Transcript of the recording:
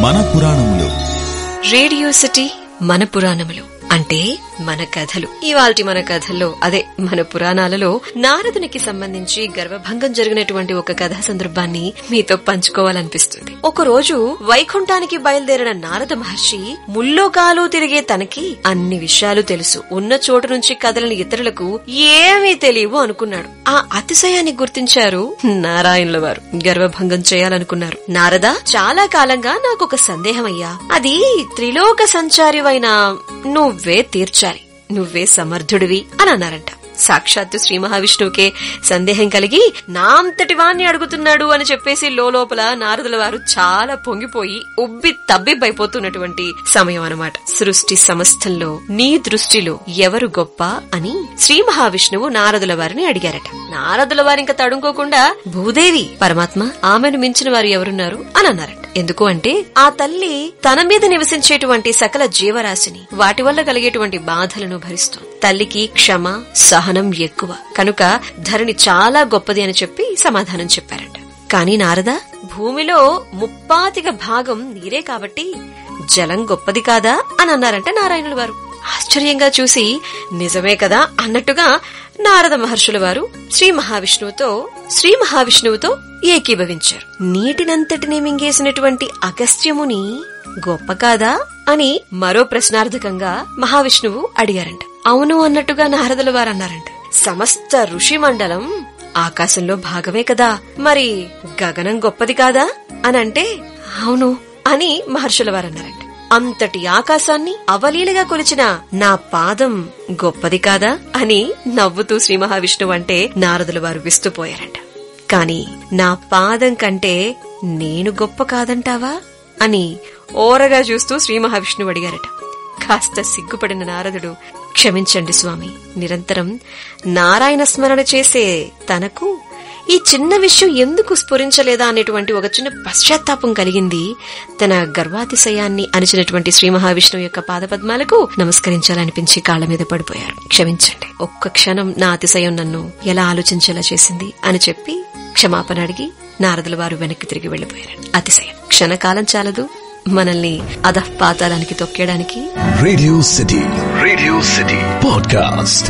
మన పురాణములు. Radio city మన పురాణములు అంటే మన కథలు. ఇవాల్టి మన కథల్లో అదే మన పురాణాలలో నారదునికి సంబంధించి గర్వభంగం జరిగినటువంటి ఒక కథా సందర్భాన్ని మీతో పంచుకోవాలనిపిస్తుంది. ఒకరోజు వైకుంఠానికి బయలుదేరిన నారద మహర్షి ముల్లోకాలు తిరిగే తనకి అన్ని విషయాలు తెలుసు, ఉన్న చోటు నుంచి కదలని ఇతరులకు ఏమీ తెలియవు అనుకున్నాడు. ఆ అతిశయాన్ని గుర్తించారు నారాయణుల వారు. గర్వభంగం చేయాలనుకున్నారు. నారద, చాలా కాలంగా నాకొక సందేహమయ్యా. అది త్రిలోక సంచారివైన నువ్వే తీర్చాలి, నువ్వే సమర్థుడివి అని అన్నారంట. సాక్షాత్తు శ్రీ మహావిష్ణువుకే సందేహం కలిగి నా అంతటి వాణ్ణి అడుగుతున్నాడు అని చెప్పేసి లోపల నారదుల వారు చాలా పొంగిపోయి ఉబ్బి తబ్బిబ్బైపోతున్నటువంటి సమయం అన్నమాట. సృష్టి సమస్తంలో నీ దృష్టిలో ఎవరు గొప్ప అని శ్రీ మహావిష్ణువు నారదుల వారిని అడిగారట. నారదుల వారు ఇంకా తడుముకోకుండా భూదేవి పరమాత్మ, ఆమెను మించిన వారు ఎవరున్నారు అని అన్నారట. ఎందుకు అంటే ఆ తల్లి తన మీద నివసించేటువంటి సకల జీవరాశిని, వాటి వల్ల కలిగేటువంటి బాధలను భరిస్తోంది. తల్లికి క్షమ సహనం ఎక్కువ కనుక ధరణి చాలా గొప్పది అని చెప్పి సమాధానం చెప్పారట. కాని నారద, భూమిలో 30% భాగం నీరే కాబట్టి జలం గొప్పది కాదా అని అన్నారంట నారాయణుల వారు. ఆశ్చర్యంగా చూసి నిజమే కదా అన్నట్టుగా నారద మహర్షుల వారు శ్రీ మహావిష్ణువుతో ఏకీభవించారు. నీటినంతటినీ మింగేసినటువంటి అగస్త్యముని గొప్ప కాదా అని మరో ప్రశ్నార్థకంగా మహావిష్ణువు అడిగారంట. అవును అన్నట్టుగా నారదుల వారు అన్నారంట. సమస్త ఋషి మండలం ఆకాశంలో భాగమే కదా, మరి గగనం గొప్పది కాదా అని అంటే అవును అని మహర్షుల వారు అన్నారంట. అంతటి ఆకాశాన్ని అవలీలగా కొలిచిన నా పాదం గొప్పది కాదా అని నవ్వుతూ శ్రీ మహావిష్ణువు అంటే నారదుల వారు విస్తుపోయారంట. కాని నా పాదం కంటే నేను గొప్ప కాదంటావా అని ఓరగా చూస్తూ శ్రీ మహావిష్ణువు అడిగారట. కాస్త సిగ్గుపడిన నారదుడు, క్షమించండి స్వామి, నిరంతరం నారాయణ స్మరణ చేసే తనకు ఈ చిన్న విషయం ఎందుకు స్ఫురించలేదా అనేటువంటి ఒక చిన్న పశ్చాత్తాపం కలిగింది. తన గర్వాతిశయాన్ని అణిచినటువంటి శ్రీ మహావిష్ణువు యొక్క పాదపద్మాలకు నమస్కరించాలనిపించి కాళ్ల మీద పడిపోయారు. క్షమించండి, ఒక్క క్షణం నా అతిశయం నన్ను ఎలా ఆలోచించేలా చేసింది అని చెప్పి క్షమాపణ అడిగి నారదుల వారు వెనక్కి తిరిగి వెళ్లిపోయారు. అతిశయం క్షణకాలం చాలదు మనల్ని అధఃపాతాళానికి తొక్కేయడానికి. Radio City podcast.